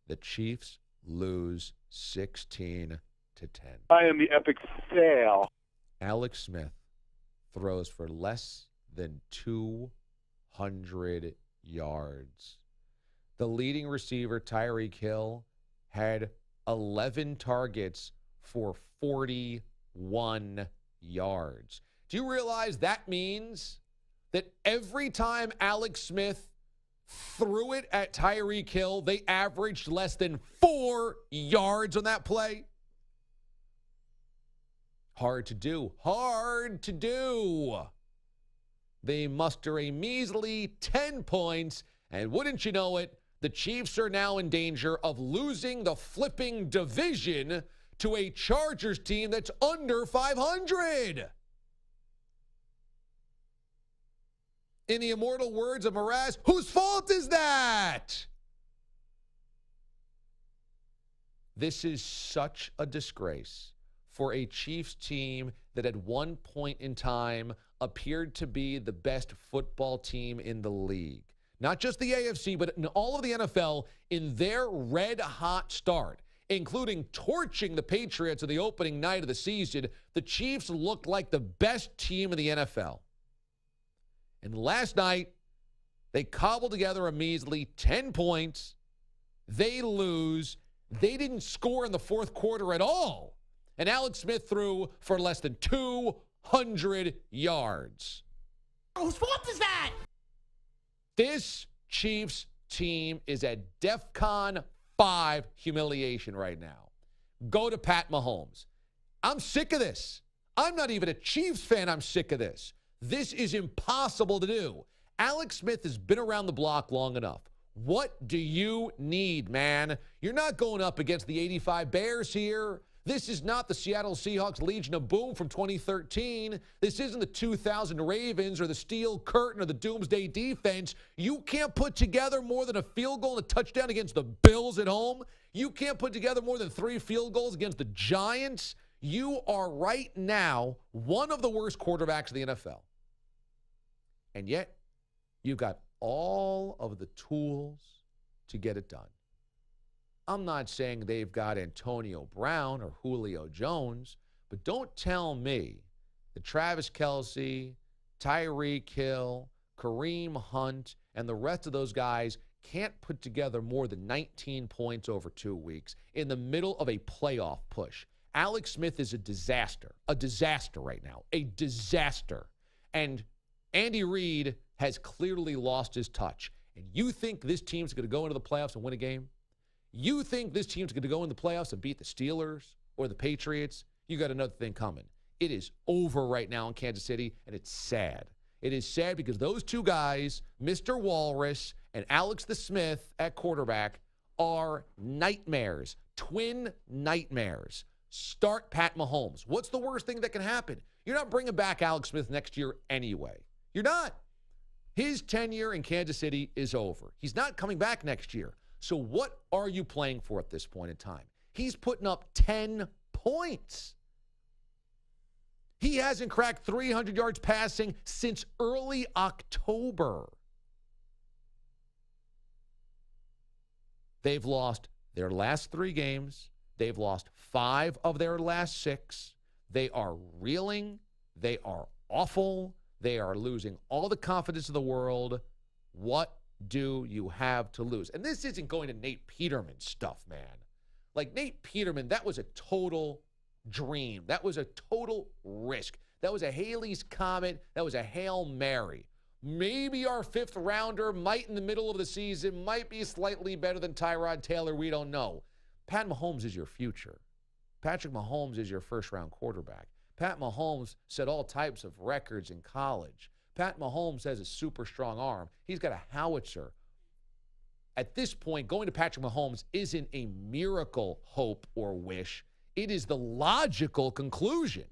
The Chiefs lose 16-10. I am the epic fail. Alex Smith throws for less than 200 yards. The leading receiver, Tyreek Hill, had 11 targets for 41 yards. Do you realize that means that every time Alex Smith threw it at Tyreek Hill, they averaged less than 4 yards on that play? Hard to do. Hard to do. They muster a measly 10 points, and wouldn't you know it, the Chiefs are now in danger of losing the flipping division to a Chargers team that's under 500. In the immortal words of Mraz, whose fault is that? This is such a disgrace for a Chiefs team that at one point in time appeared to be the best football team in the league. Not just the AFC, but in all of the NFL in their red-hot start, including torching the Patriots on the opening night of the season. The Chiefs looked like the best team in the NFL. And last night, they cobbled together a measly 10 points. They lose. They didn't score in the fourth quarter at all. And Alex Smith threw for less than 200 yards. Whose fault is that? This Chiefs team is at DEFCON 5 humiliation right now. Go to Pat Mahomes. I'm sick of this. I'm not even a Chiefs fan. I'm sick of this. This is impossible to do. Alex Smith has been around the block long enough. What do you need, man? You're not going up against the 85 Bears here. This is not the Seattle Seahawks Legion of Boom from 2013. This isn't the 2000 Ravens or the Steel Curtain or the Doomsday Defense. You can't put together more than a field goal and a touchdown against the Bills at home. You can't put together more than 3 field goals against the Giants. You are right now one of the worst quarterbacks in the NFL. And yet, you've got all of the tools to get it done. I'm not saying they've got Antonio Brown or Julio Jones, but don't tell me that Travis Kelce, Tyreek Hill, Kareem Hunt, and the rest of those guys can't put together more than 19 points over 2 weeks in the middle of a playoff push. Alex Smith is a disaster right now, a disaster. And Andy Reid has clearly lost his touch. And you think this team's going to go into the playoffs and win a game? You think this team's going to go in the playoffs and beat the Steelers or the Patriots? You got another thing coming. It is over right now in Kansas City, and it's sad. It is sad because those two guys, Mr. Walrus and Alex the Smith at quarterback, are nightmares, twin nightmares. Start Pat Mahomes. What's the worst thing that can happen? You're not bringing back Alex Smith next year anyway. You're not. His tenure in Kansas City is over. He's not coming back next year. So what are you playing for at this point in time? He's putting up 10 points. He hasn't cracked 300 yards passing since early October. They've lost their last 3 games. They've lost 5 of their last 6. They are reeling. They are awful. They are losing all the confidence in the world. What do you have to lose? And this isn't going to Nate Peterman stuff, man. Like Nate Peterman, that was a total dream. That was a total risk. That was a Haley's Comet. That was a Hail Mary. Maybe our 5th rounder might in the middle of the season might be slightly better than Tyrod Taylor. We don't know. Pat Mahomes is your future. Patrick Mahomes is your first-round quarterback. Pat Mahomes set all types of records in college. Pat Mahomes has a super strong arm. He's got a howitzer. At this point, going to Patrick Mahomes isn't a miracle hope or wish. It is the logical conclusion.